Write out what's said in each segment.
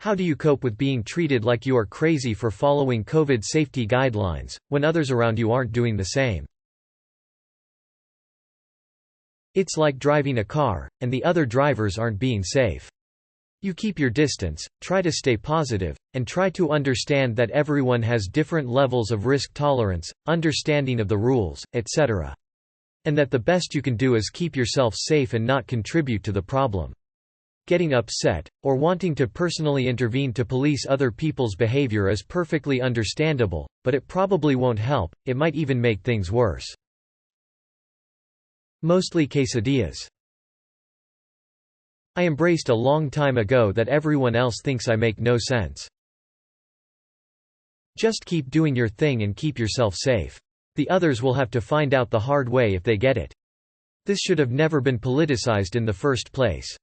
How do you cope with being treated like you are crazy for following COVID safety guidelines, when others around you aren't doing the same? It's like driving a car, and the other drivers aren't being safe. You keep your distance, try to stay positive, and try to understand that everyone has different levels of risk tolerance, understanding of the rules, etc. And that the best you can do is keep yourself safe and not contribute to the problem. Getting upset, or wanting to personally intervene to police other people's behavior is perfectly understandable, but it probably won't help, it might even make things worse. Mostly quesadillas. I embraced a long time ago that everyone else thinks I make no sense. Just keep doing your thing and keep yourself safe. The others will have to find out the hard way if they get it. This should have never been politicized in the first place.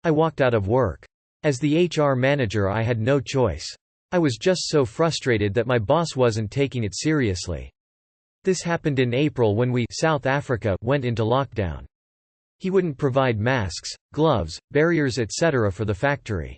I walked out of work. As the HR manager, I had no choice. I was just so frustrated that my boss wasn't taking it seriously. This happened in April when South Africa went into lockdown. He wouldn't provide masks, gloves, barriers etc. for the factory.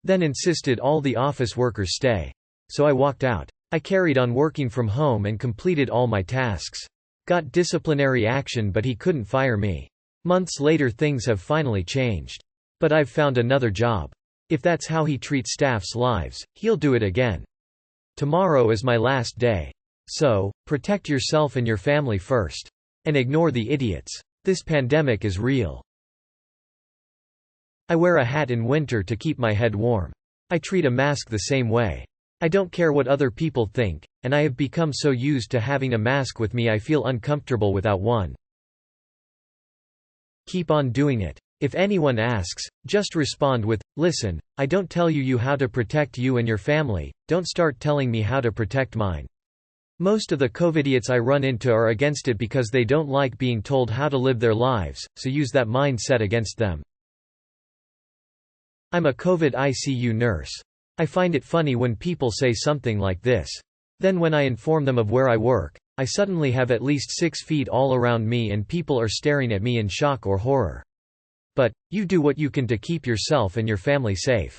Then insisted all the office workers stay. So I walked out. I carried on working from home and completed all my tasks. Got disciplinary action, but he couldn't fire me. Months later things have finally changed. But I've found another job. If that's how he treats staff's lives, he'll do it again. Tomorrow is my last day. So, protect yourself and your family first. And ignore the idiots. This pandemic is real. I wear a hat in winter to keep my head warm. I treat a mask the same way. I don't care what other people think, and I have become so used to having a mask with me I feel uncomfortable without one. Keep on doing it. If anyone asks, just respond with, "Listen, I don't tell you how to protect you and your family, don't start telling me how to protect mine." Most of the COVIDiots I run into are against it because they don't like being told how to live their lives, so use that mindset against them. I'm a COVID ICU nurse. I find it funny when people say something like this. Then when I inform them of where I work, I suddenly have at least 6 feet all around me and people are staring at me in shock or horror. But, you do what you can to keep yourself and your family safe.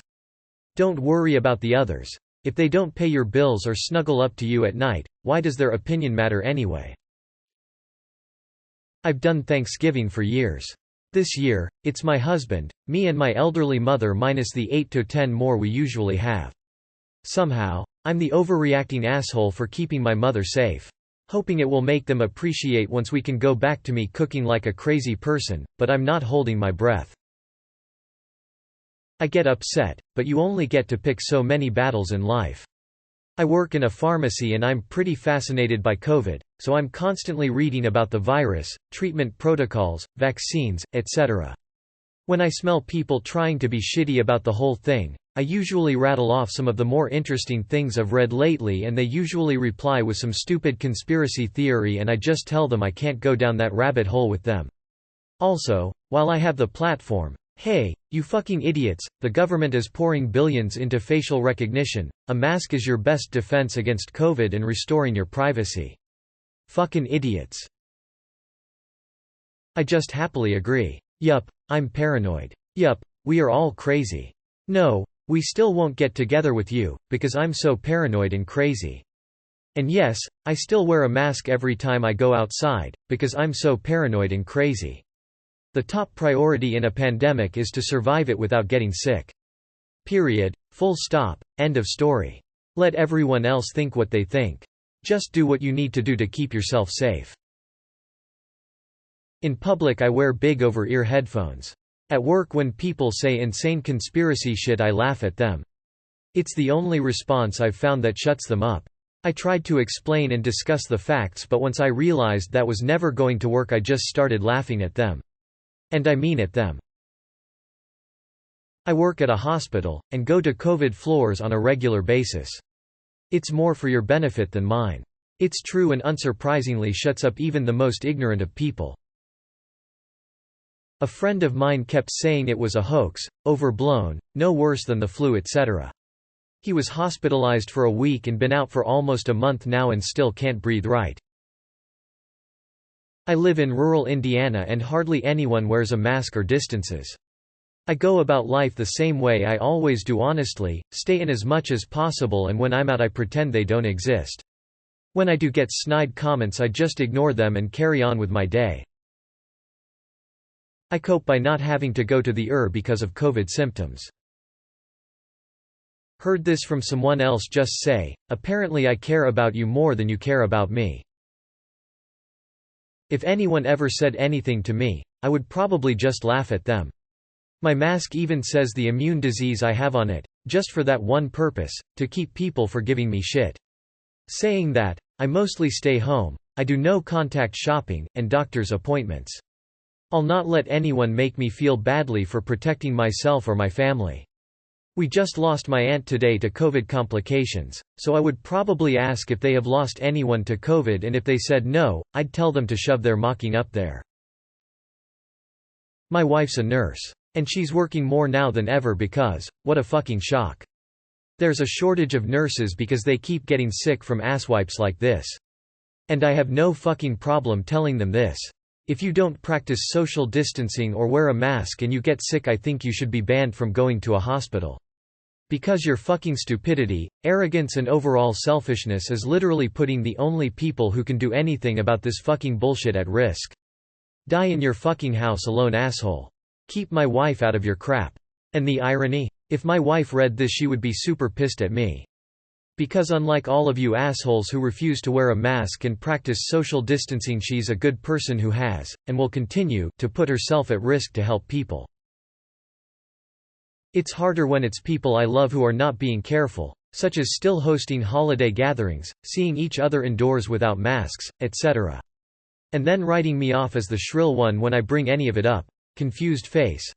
Don't worry about the others. If they don't pay your bills or snuggle up to you at night, why does their opinion matter anyway? I've done Thanksgiving for years. This year, it's my husband, me and my elderly mother minus the 8 to 10 more we usually have. Somehow, I'm the overreacting asshole for keeping my mother safe. Hoping it will make them appreciate once we can go back to me cooking like a crazy person, but I'm not holding my breath. I get upset, but you only get to pick so many battles in life. I work in a pharmacy and I'm pretty fascinated by COVID, so I'm constantly reading about the virus, treatment protocols, vaccines, etc. When I smell people trying to be shitty about the whole thing, I usually rattle off some of the more interesting things I've read lately and they usually reply with some stupid conspiracy theory and I just tell them I can't go down that rabbit hole with them. Also, while I have the platform, hey, you fucking idiots, the government is pouring billions into facial recognition, a mask is your best defense against COVID and restoring your privacy. Fucking idiots. I just happily agree. Yup, I'm paranoid. Yup, we are all crazy. No, we still won't get together with you, because I'm so paranoid and crazy. And yes, I still wear a mask every time I go outside, because I'm so paranoid and crazy. The top priority in a pandemic is to survive it without getting sick. Period. Full stop. End of story. Let everyone else think what they think. Just do what you need to do to keep yourself safe. In public I wear big over-ear headphones. At work when people say insane conspiracy shit I laugh at them. It's the only response I've found that shuts them up. I tried to explain and discuss the facts but once I realized that was never going to work I just started laughing at them. And I mean at them. I work at a hospital, and go to COVID floors on a regular basis. It's more for your benefit than mine. It's true and unsurprisingly shuts up even the most ignorant of people. A friend of mine kept saying it was a hoax, overblown, no worse than the flu etc. He was hospitalized for a week and been out for almost a month now and still can't breathe right. I live in rural Indiana and hardly anyone wears a mask or distances. I go about life the same way I always do, honestly, stay in as much as possible, and when I'm out I pretend they don't exist. When I do get snide comments I just ignore them and carry on with my day. I cope by not having to go to the ER because of COVID symptoms. Heard this from someone else just say, apparently I care about you more than you care about me. If anyone ever said anything to me, I would probably just laugh at them. My mask even says the immune disease I have on it, just for that one purpose, to keep people for giving me shit. Saying that, I mostly stay home, I do no contact shopping, and doctor's appointments. I'll not let anyone make me feel badly for protecting myself or my family. We just lost my aunt today to COVID complications, so I would probably ask if they have lost anyone to COVID, and if they said no, I'd tell them to shove their mocking up there. My wife's a nurse. And she's working more now than ever because, what a fucking shock. There's a shortage of nurses because they keep getting sick from asswipes like this. And I have no fucking problem telling them this. If you don't practice social distancing or wear a mask and you get sick, I think you should be banned from going to a hospital. Because your fucking stupidity, arrogance and overall selfishness is literally putting the only people who can do anything about this fucking bullshit at risk. Die in your fucking house alone, asshole. Keep my wife out of your crap. And the irony? If my wife read this she would be super pissed at me. Because unlike all of you assholes who refuse to wear a mask and practice social distancing, she's a good person who has, and will continue, to put herself at risk to help people. It's harder when it's people I love who are not being careful, such as still hosting holiday gatherings, seeing each other indoors without masks, etc. And then writing me off as the shrill one when I bring any of it up. Confused face.